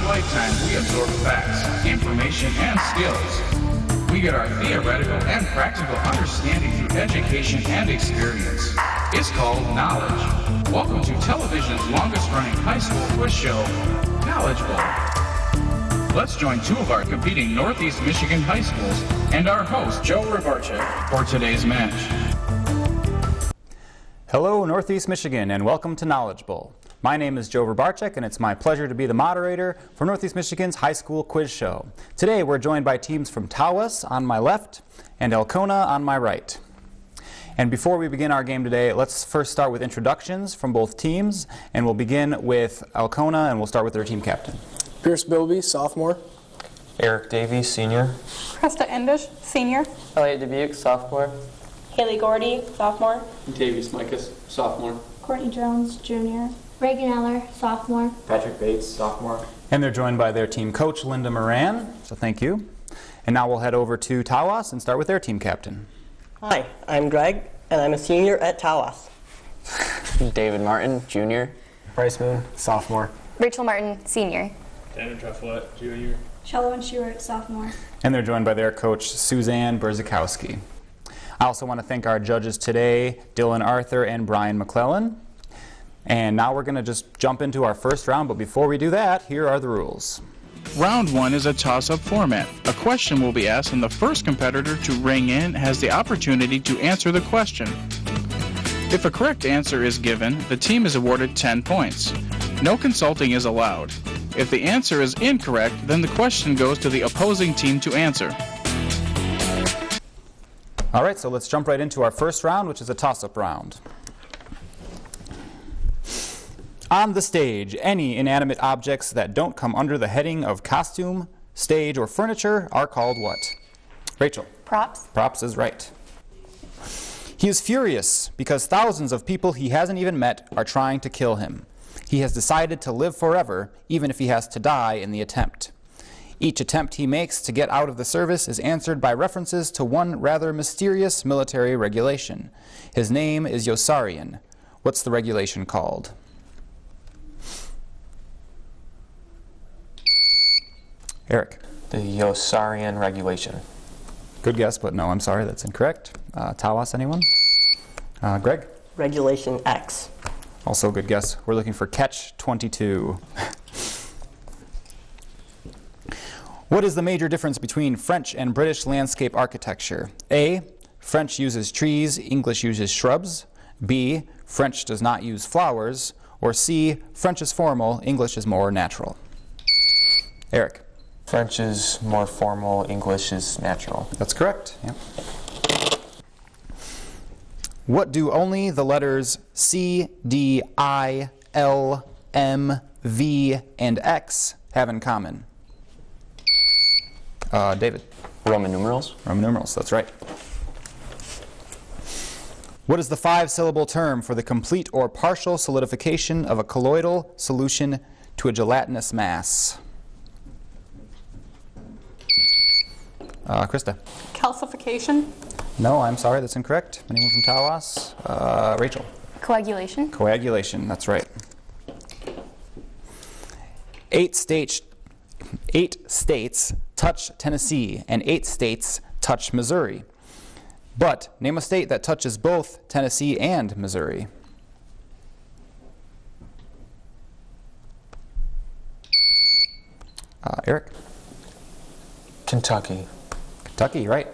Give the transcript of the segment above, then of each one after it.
lifetime, we absorb facts, information, and skills. We get our theoretical and practical understanding through education and experience. It's called knowledge. Welcome to television's longest-running high school quiz show, Knowledge Bowl. Let's join two of our competing Northeast Michigan high schools and our host, Joe Rybarczyk, for today's match. Hello, Northeast Michigan, and welcome to Knowledge Bowl. My name is Joe Rybarczyk, and it's my pleasure to be the moderator for Northeast Michigan's high school quiz show. Today, we're joined by teams from Tawas on my left and Alcona on my right. And before we begin our game today, let's first start with introductions from both teams, and we'll begin with Alcona, and we'll start with their team captain. Pierce Bilby, sophomore. Eric Davies, senior. Krista Endish, senior. Elliot Dubuque, sophomore. Haley Gordy, sophomore. Davies Micus, sophomore. Courtney Jones, junior. Reagan Eller, sophomore. Patrick Bates, sophomore. And they're joined by their team coach, Linda Moran, so thank you. And now we'll head over to Tawas and start with their team captain. Hi, I'm Greg, and I'm a senior at Tawas. David Martin, junior. Bryce Moon, sophomore. Rachel Martin, senior. Tanner Treflett, junior. Shello Stewart, sophomore. And they're joined by their coach, Suzanne Berzakowski. I also want to thank our judges today, Dylan Arthur and Brian McClellan. And now we're going to just jump into our first round, but before we do that, here are the rules. Round 1 is a toss-up format. A question will be asked, and the first competitor to ring in has the opportunity to answer the question. If a correct answer is given, the team is awarded 10 points. No consulting is allowed. If the answer is incorrect, then the question goes to the opposing team to answer. All right, so let's jump right into our first round, which is a toss-up round. On the stage, any inanimate objects that don't come under the heading of costume, stage, or furniture are called what? Rachel. Props. Props is right. He is furious because thousands of people he hasn't even met are trying to kill him. He has decided to live forever, even if he has to die in the attempt. Each attempt he makes to get out of the service is answered by references to one rather mysterious military regulation. His name is Yossarian. What's the regulation called? Eric. The Yossarian regulation. Good guess, but no, I'm sorry, that's incorrect. Tawas, anyone? Greg? Regulation X. Also a good guess. We're looking for catch 22. What is the major difference between French and British landscape architecture? A, French uses trees, English uses shrubs. B, French does not use flowers. Or C, French is formal, English is more natural. Eric. French is more formal, English is natural. That's correct. Yep. What do only the letters C, D, I, L, M, V, and X have in common? David. Roman numerals. Roman numerals, that's right. What is the 5-syllable term for the complete or partial solidification of a colloidal solution to a gelatinous mass? Krista. Calcification. No, I'm sorry, that's incorrect. Anyone from Tawas? Rachel. Coagulation. Coagulation, that's right. 8 states touch Tennessee, and 8 states touch Missouri. But name a state that touches both Tennessee and Missouri. Eric. Kentucky. Kentucky, right.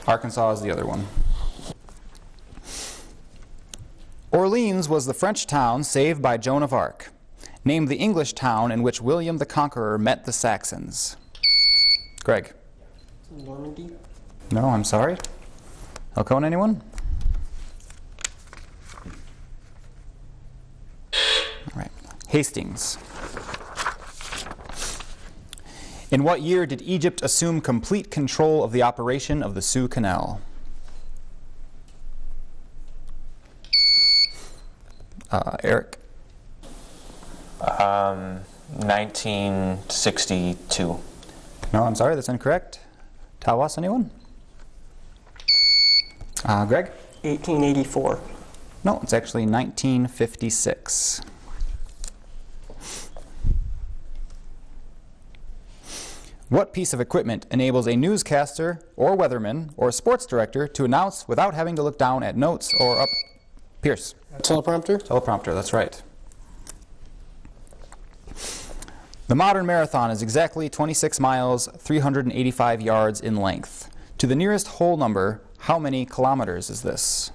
Arkansas is the other one. Orleans was the French town saved by Joan of Arc. Name the English town in which William the Conqueror met the Saxons. Greg. Normandy. No, I'm sorry. Alcona, anyone? All right. Hastings. In what year did Egypt assume complete control of the operation of the Suez Canal? Eric. 1962. No, I'm sorry, that's incorrect. Tawas, anyone? Greg? 1884. No, it's actually 1956. What piece of equipment enables a newscaster or weatherman or sports director to announce without having to look down at notes or up? Pierce. Teleprompter? Teleprompter, that's right. The modern marathon is exactly 26 miles, 385 yards in length. To the nearest whole number, how many kilometers is this?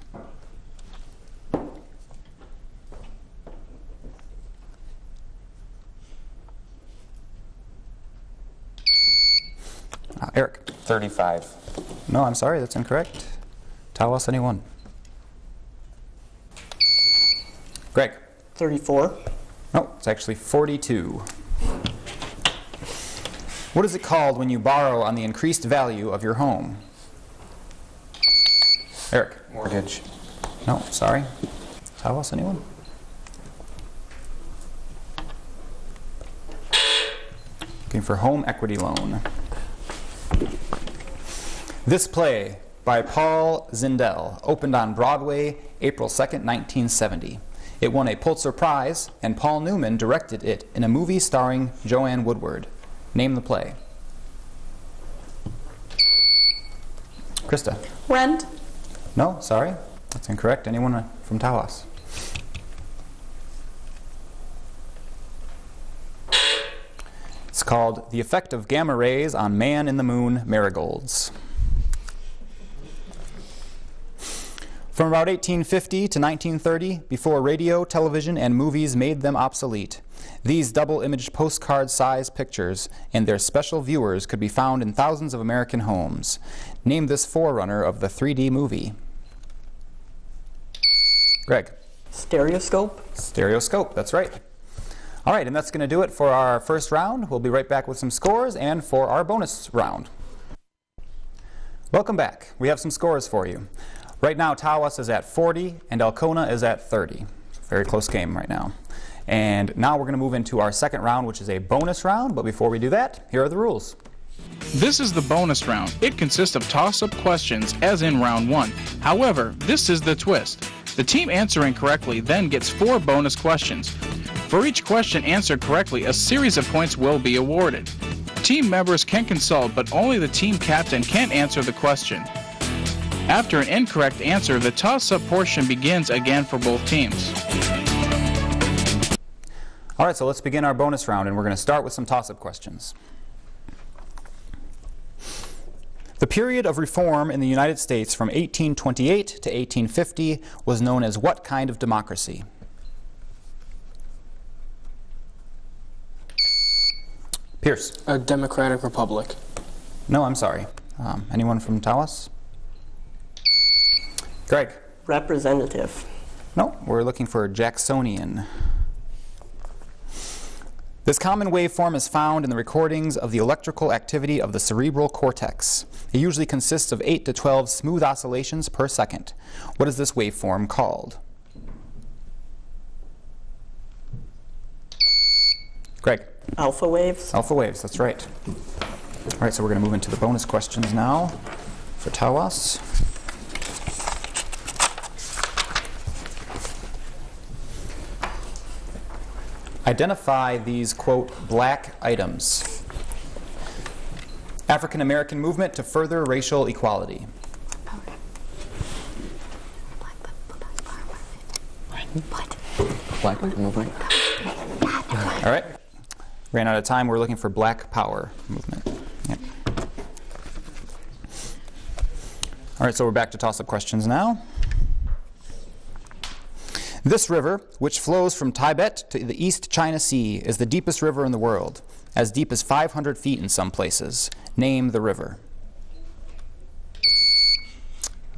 Eric. 35. No, I'm sorry, that's incorrect. Tawas, anyone? Greg. 34. No, it's actually 42. What is it called when you borrow on the increased value of your home? Eric. Mortgage. No, sorry. Tawas, anyone? Looking for home equity loan. This play by Paul Zindel opened on Broadway April 2nd, 1970. It won a Pulitzer Prize, and Paul Newman directed it in a movie starring Joanne Woodward. Name the play. Krista. Rent. No, sorry. That's incorrect. Anyone from Tawas? It's called The Effect of Gamma Rays on Man in the Moon Marigolds. From about 1850 to 1930, before radio, television, and movies made them obsolete, these double-image postcard-sized pictures and their special viewers could be found in thousands of American homes. Name this forerunner of the 3D movie. Greg. Stereoscope. Stereoscope, that's right. All right, and that's going to do it for our first round. We'll be right back with some scores and for our bonus round. Welcome back. We have some scores for you. Right now, Tawas is at 40 and Alcona is at 30. Very close game right now. And now we're going to move into our second round, which is a bonus round. But before we do that, here are the rules. This is the bonus round. It consists of toss-up questions, as in round 1. However, this is the twist. The team answering correctly then gets 4 bonus questions. For each question answered correctly, a series of points will be awarded. Team members can consult, but only the team captain can answer the question. After an incorrect answer, the toss-up portion begins again for both teams. All right, so let's begin our bonus round, and we're going to start with some toss-up questions. The period of reform in the United States from 1828 to 1850 was known as what kind of democracy? Pierce. A democratic republic. No, I'm sorry. Anyone from Tawas? Greg. Representative. No, we're looking for Jacksonian. This common waveform is found in the recordings of the electrical activity of the cerebral cortex. It usually consists of 8 to 12 smooth oscillations per second. What is this waveform called? Greg. Alpha waves. Alpha waves, that's right. All right, so we're going to move into the bonus questions now for Tawas. Identify these, quote, black items. African American movement to further racial equality. Black movement. All right. Ran out of time. We're looking for Black Power movement. Yep. All right, so we're back to toss-up questions now. This river, which flows from Tibet to the East China Sea, is the deepest river in the world, as deep as 500 feet in some places. Name the river.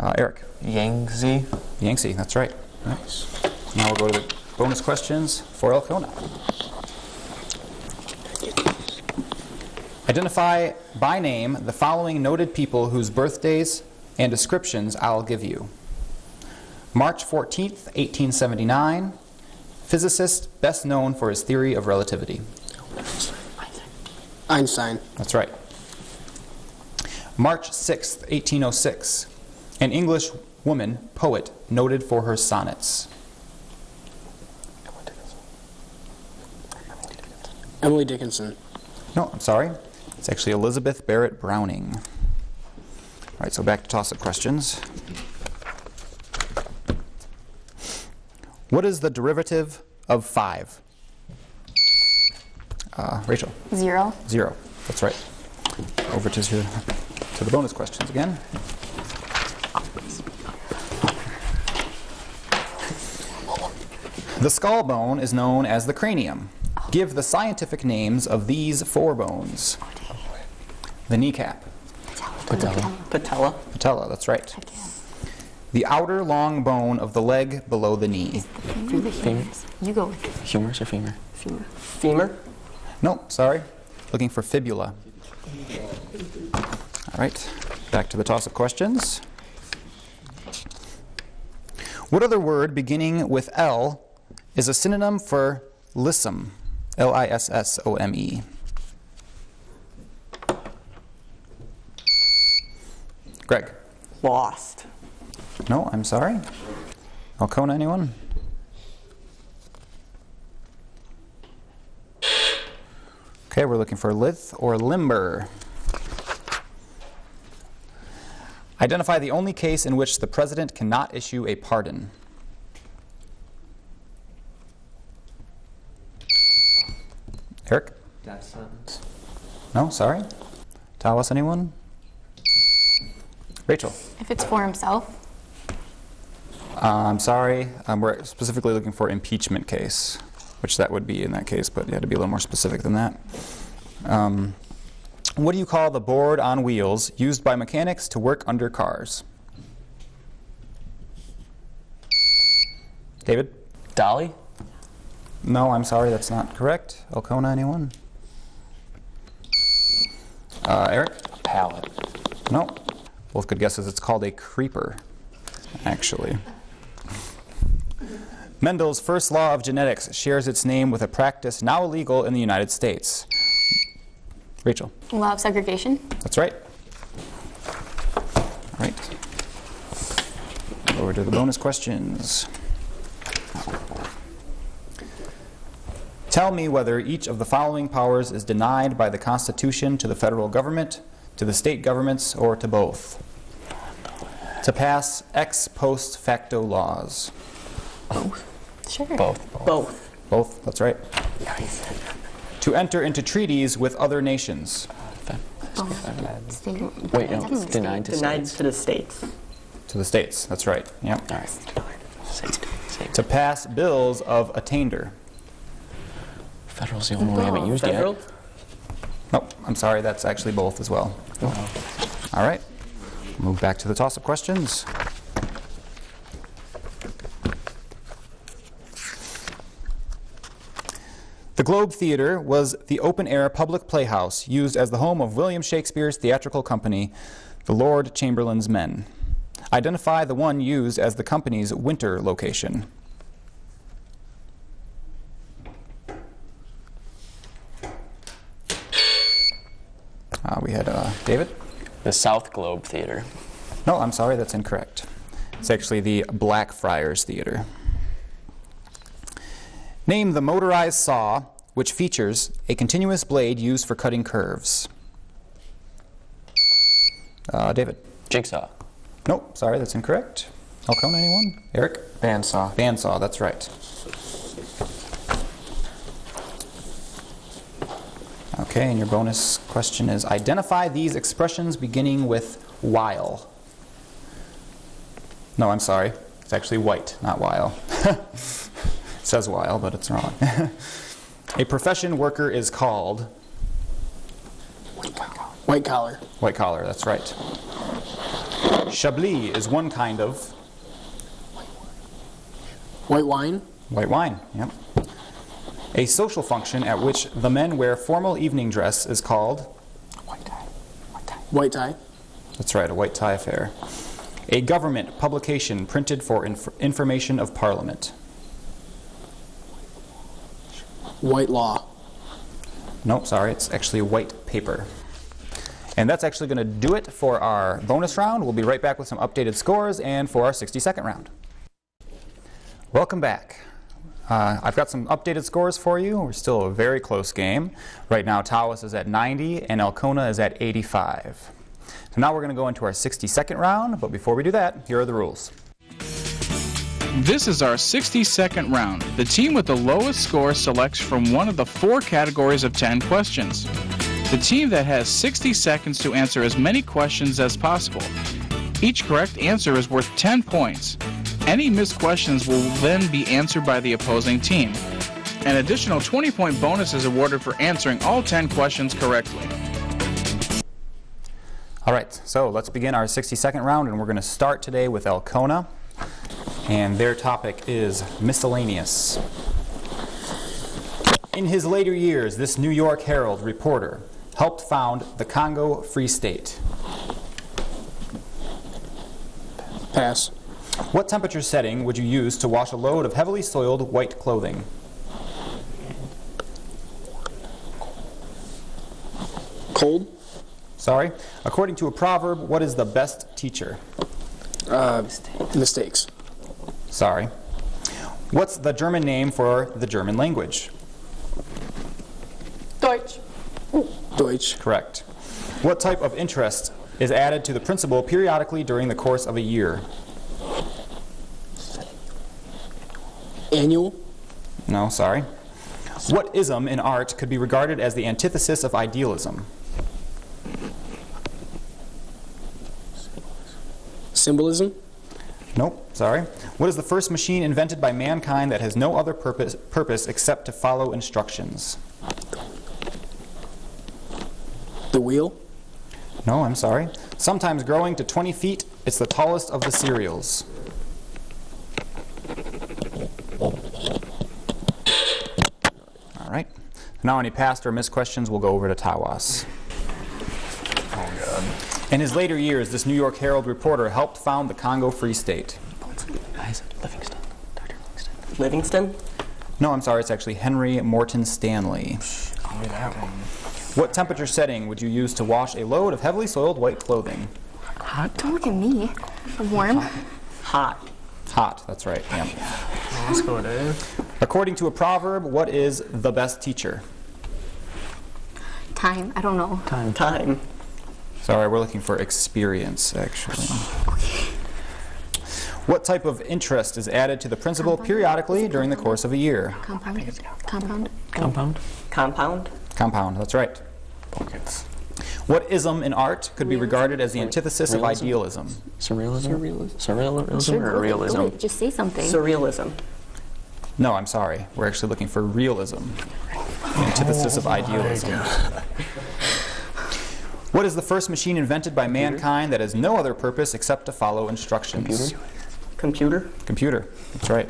Eric. Yangtze. Yangtze, that's right. Nice. Now we'll go to the bonus questions for Alcona. Identify by name the following noted people whose birthdays and descriptions I'll give you. March 14th, 1879, physicist best known for his theory of relativity. Einstein. That's right. March 6th, 1806, an English woman, poet, noted for her sonnets. Emily Dickinson. No, I'm sorry. It's actually Elizabeth Barrett Browning. All right, so back to toss-up questions. What is the derivative of 5? Rachel? 0. 0. That's right. Over to the bonus questions again. The skull bone is known as the cranium. Give the scientific names of these 4 bones. The kneecap. Patella. Patella, that's right. The outer long bone of the leg below the knee. Femur. You go with it. Humerus or femur? Femur. No, sorry. Looking for fibula. All right, back to the toss-up questions. What other word beginning with L is a synonym for lissom? L-I-S-S-O-M-E. Greg? Lost. No, I'm sorry. Alcona, anyone? Okay, we're looking for lithe or limber. Identify the only case in which the president cannot issue a pardon. Eric? Death sentence. No, sorry. Tawas, anyone? Rachel? If it's for himself. I'm sorry. We're specifically looking for impeachment case, which that would be in that case, but you had to be a little more specific than that. What do you call the board on wheels used by mechanics to work under cars? David? Dolly? No, I'm sorry, that's not correct. Alcona, anyone? Eric? Pallet. No. Both good guesses. It's called a creeper, actually. Mendel's first law of genetics shares its name with a practice now illegal in the United States. Rachel? Law of segregation. That's right. All right. Over to the bonus questions. Tell me whether each of the following powers is denied by the Constitution to the federal government, to the state governments, or to both. To pass ex post facto laws. Sure. Both. Both, that's right. To enter into treaties with other nations. State. Wait, no, Definitely denied to Denied states. to the states. To the states, that's right. Yep. All right. To pass bills of attainder. Federal's the only one we haven't used Federal. yet. Nope, I'm sorry, that's actually both as well. All right, move back to the toss-up questions. The Globe Theatre was the open-air public playhouse used as the home of William Shakespeare's theatrical company, the Lord Chamberlain's Men. Identify the one used as the company's winter location. We had David? The South Globe Theater. No, I'm sorry, that's incorrect. It's actually the Blackfriars Theater. Name the motorized saw which features a continuous blade used for cutting curves. David? Jigsaw. Nope, sorry, that's incorrect. Alcona, anyone? Eric? Bandsaw. Bandsaw, that's right. Okay, and your bonus question is identify these expressions beginning with while. No, I'm sorry. It's actually white, not while. It says while, but it's wrong. A profession worker is called? White collar. White collar, that's right. Chablis is one kind of? White wine. White wine, yep. A social function at which the men wear formal evening dress is called? White tie. White tie. White tie. That's right, a white tie affair. A government publication printed for information of Parliament. White law. Nope, sorry, it's actually white paper. And that's actually going to do it for our bonus round. We'll be right back with some updated scores and for our 60-second round. Welcome back. I've got some updated scores for you. We're still a very close game. Right now, Tawas is at 90 and Alcona is at 85. So now we're going to go into our 60-second round, but before we do that, here are the rules. This is our 60-second round. The team with the lowest score selects from one of the 4 categories of 10 questions. The team that has 60 seconds to answer as many questions as possible. Each correct answer is worth 10 points. Any missed questions will then be answered by the opposing team. An additional 20-point bonus is awarded for answering all 10 questions correctly. All right, so let's begin our 60-second round, and we're going to start today with Alcona. And their topic is miscellaneous. In his later years, this New York Herald reporter helped found the Congo Free State. Pass. What temperature setting would you use to wash a load of heavily soiled white clothing? Cold. Sorry. According to a proverb, what is the best teacher? Mistakes. Sorry. What's the German name for the German language? Deutsch. Deutsch. Correct. What type of interest is added to the principal periodically during the course of a year? Annual. No, sorry. What ism in art could be regarded as the antithesis of idealism? Symbolism. Nope, sorry. What is the first machine invented by mankind that has no other purpose except to follow instructions? The wheel. No, I'm sorry. Sometimes growing to 20 feet, it's the tallest of the cereals. All right. Now any passed or missed questions, we'll go over to Tawas. In his later years, this New York Herald reporter helped found the Congo Free State. Livingston. Dr. Livingston. No, I'm sorry, it's actually Henry Morton Stanley. What temperature setting would you use to wash a load of heavily soiled white clothing? Hot. Don't look at me. Warm. Hot. Hot, that's right. Yeah. Let's go, Dave. According to a proverb, what is the best teacher? Time. I don't know. Time. Sorry, we're looking for experience, actually. What type of interest is added to the principal periodically during the course of a year? Compound. Compound. Compound. Compound. Compound, that's right. What ism in art could be regarded as the antithesis of idealism? Surrealism? Surrealism or realism? Wait, just say something. Surrealism. No, I'm sorry. We're actually looking for realism. The antithesis of idealism. What is the first machine invented by mankind that has no other purpose except to follow instructions? Computer. Computer, that's right.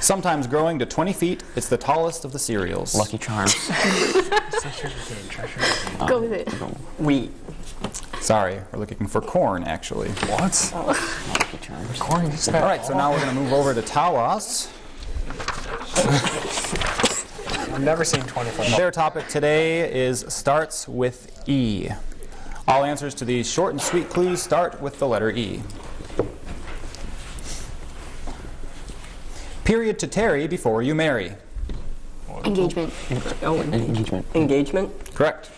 Sometimes growing to 20 feet, it's the tallest of the cereals. Lucky Charms. Go with it. Wheat. Sorry, we're looking for corn, actually. What? Lucky Charms. Corn is All right, so now we're going to move over to Tawas. I've never seen 24. Their topic today starts with E. All answers to these short and sweet clues start with the letter E. Period to tarry before you marry. Engagement. Engagement. Engagement. Correct.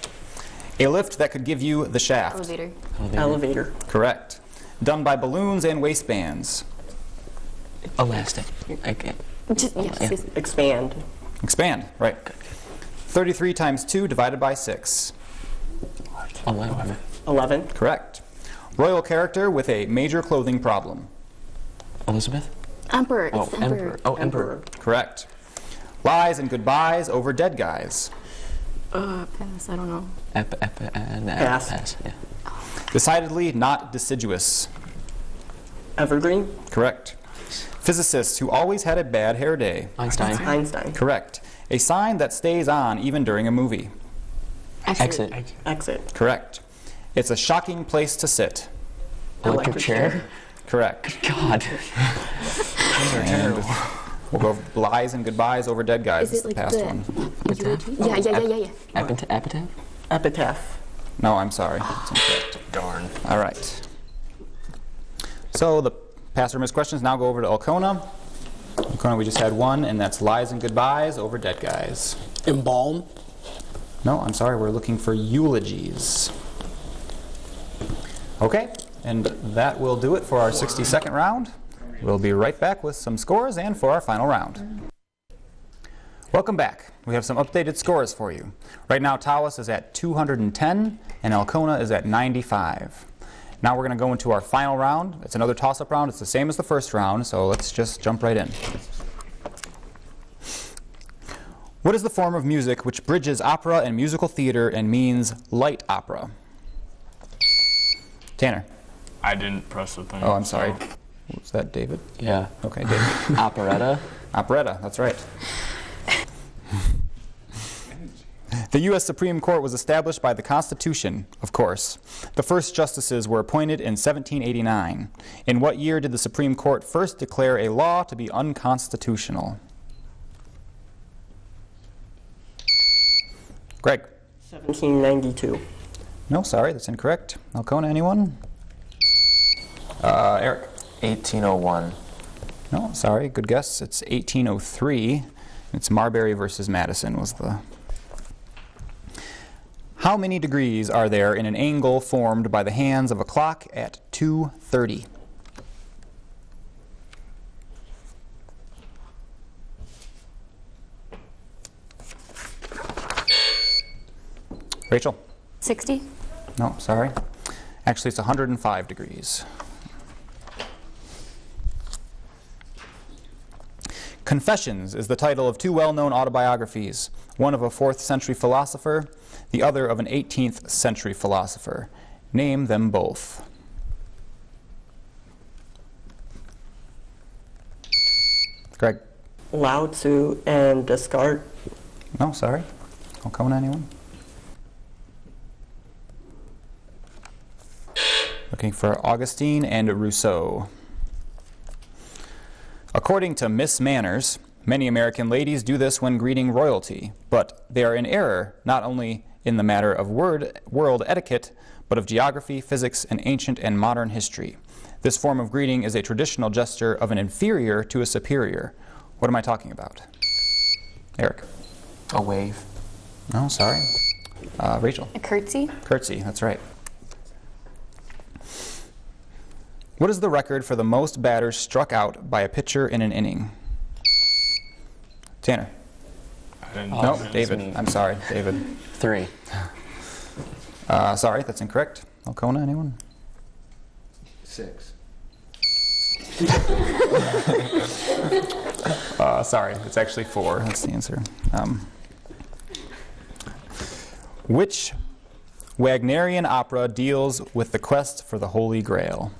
A lift that could give you the shaft. Elevator. Elevator. Correct. Done by balloons and waistbands. Elastic. Okay. Just, yes. Expand. Expand, right. 33 times 2 divided by 6. 11. 11. Correct. Royal character with a major clothing problem. Elizabeth? Emperor. It's Oh, the emperor. Oh, Emperor. Correct. Lies and goodbyes over dead guys. Pass. I don't know. Pass. Pass. Yeah. Decidedly not deciduous. Evergreen. Correct. Physicists who always had a bad hair day. Einstein. Einstein. Correct. A sign that stays on even during a movie. Exit. Exit. Correct. It's a shocking place to sit. Electric chair. Correct. God. And we'll go lies and goodbyes over dead guys. Is It's it the like past the one. Yeah. Epitaph? Epitaph. No, I'm sorry. It's incorrect. Darn. All right. So the past or missed questions now go over to Alcona. Alcona, we just had one, and that's Lies and Goodbyes over Dead Guys. Embalm. No, I'm sorry, we're looking for eulogies. Okay, and that will do it for our 60-second round. We'll be right back with some scores and for our final round. Welcome back. We have some updated scores for you. Right now, Tawas is at 210 and Alcona is at 95. Now we're going to go into our final round. It's another toss-up round. It's the same as the first round, so let's just jump right in. What is the form of music which bridges opera and musical theater and means light opera? Tanner. I didn't press the thing. Oh, I'm sorry. Was that David? Yeah. Okay, David. Operetta. Operetta, that's right. The U.S. Supreme Court was established by the Constitution, of course. The first justices were appointed in 1789. In what year did the Supreme Court first declare a law to be unconstitutional? Greg. 1792. No, sorry, that's incorrect. Alcona, anyone? Eric. 1801. No, sorry, good guess. It's 1803. It's Marbury versus Madison was the... How many degrees are there in an angle formed by the hands of a clock at 2:30? Rachel? 60? No, sorry. Actually, it's 105 degrees. Confessions is the title of two well-known autobiographies, one of a 4th century philosopher, the other of an 18th century philosopher. Name them both. Greg? Lao Tzu and Descartes. No, sorry. Alcona, anyone? Looking for Augustine and Rousseau. According to Miss Manners, many American ladies do this when greeting royalty, but they are in error not only in the matter of world etiquette, but of geography, physics, and ancient and modern history. This form of greeting is a traditional gesture of an inferior to a superior. What am I talking about? Eric? A wave. No, sorry. Rachel? A curtsy? Curtsy, that's right. What is the record for the most batters struck out by a pitcher in an inning? Tanner? No, David. I'm sorry, David. 3. Sorry, that's incorrect. Alcona, anyone? 6. Sorry, it's actually 4. That's the answer. Which Wagnerian opera deals with the quest for the Holy Grail?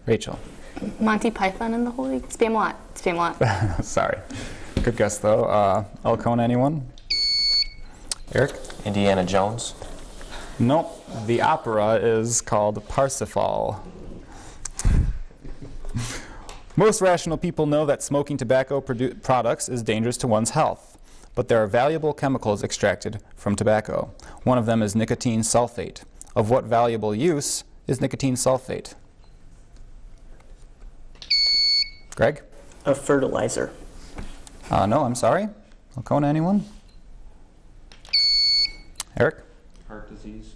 Rachel. Monty Python and the Holy... Spamalot. Spamalot. Sorry. Good guess, though. Alcona, anyone? Eric? Indiana Jones. Nope. The opera is called Parsifal. Most rational people know that smoking tobacco products is dangerous to one's health, but there are valuable chemicals extracted from tobacco. One of them is nicotine sulfate. Of what valuable use is nicotine sulfate? Greg? A fertilizer. No, I'm sorry. Alcona, anyone? Eric? Heart disease.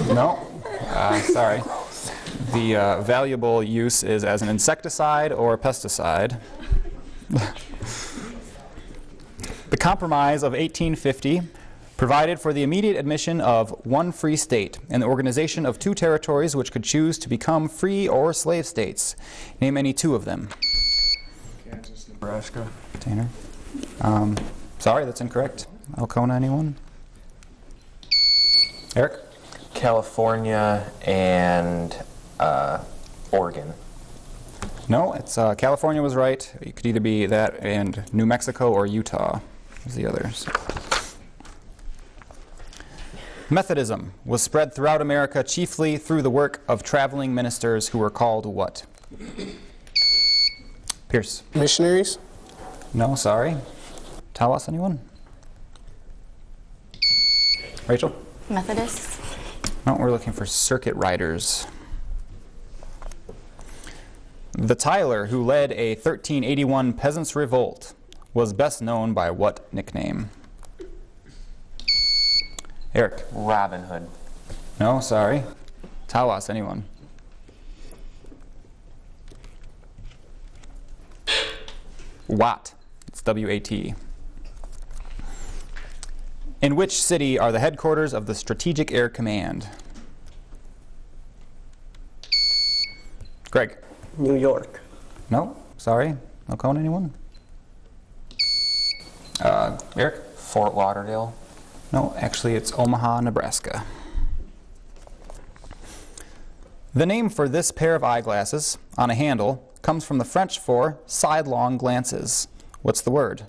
No. Sorry. The valuable use is as an insecticide or a pesticide. The Compromise of 1850 provided for the immediate admission of one free state and the organization of 2 territories which could choose to become free or slave states. Name any 2 of them. Kansas, Nebraska. Tanner? Sorry, that's incorrect. Alcona, anyone? Eric? California and Oregon. No, it's California was right. It could either be that and New Mexico or Utah is the others. Methodism was spread throughout America chiefly through the work of traveling ministers who were called what? Pierce. Missionaries? No, sorry. Tawas, anyone? Rachel? Methodists? No, we're looking for circuit riders. The Tyler who led a 1381 peasants' revolt was best known by what nickname? Eric. Robin Hood. No, sorry. Tawas, anyone? Watt. It's W-A-T. In which city are the headquarters of the Strategic Air Command? Greg. New York. No, sorry. Alcona, anyone? Eric? Fort Lauderdale. No, actually it's Omaha, Nebraska. The name for this pair of eyeglasses on a handle comes from the French for sidelong glances. What's the word?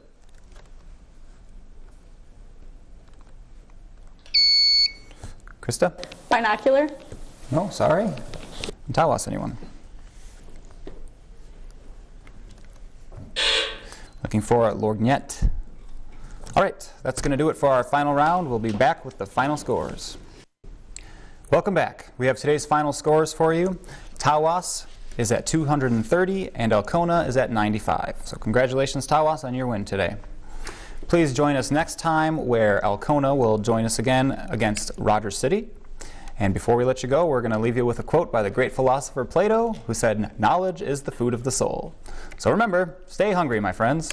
Krista? Binocular. No, sorry. Tawas, anyone? Looking for lorgnette. All right, that's going to do it for our final round. We'll be back with the final scores. Welcome back. We have today's final scores for you. Tawas is at 230 and Alcona is at 95. So congratulations, Tawas, on your win today. Please join us next time where Alcona will join us again against Rogers City. And before we let you go, we're going to leave you with a quote by the great philosopher Plato, who said, "Knowledge is the food of the soul." So remember, stay hungry, my friends.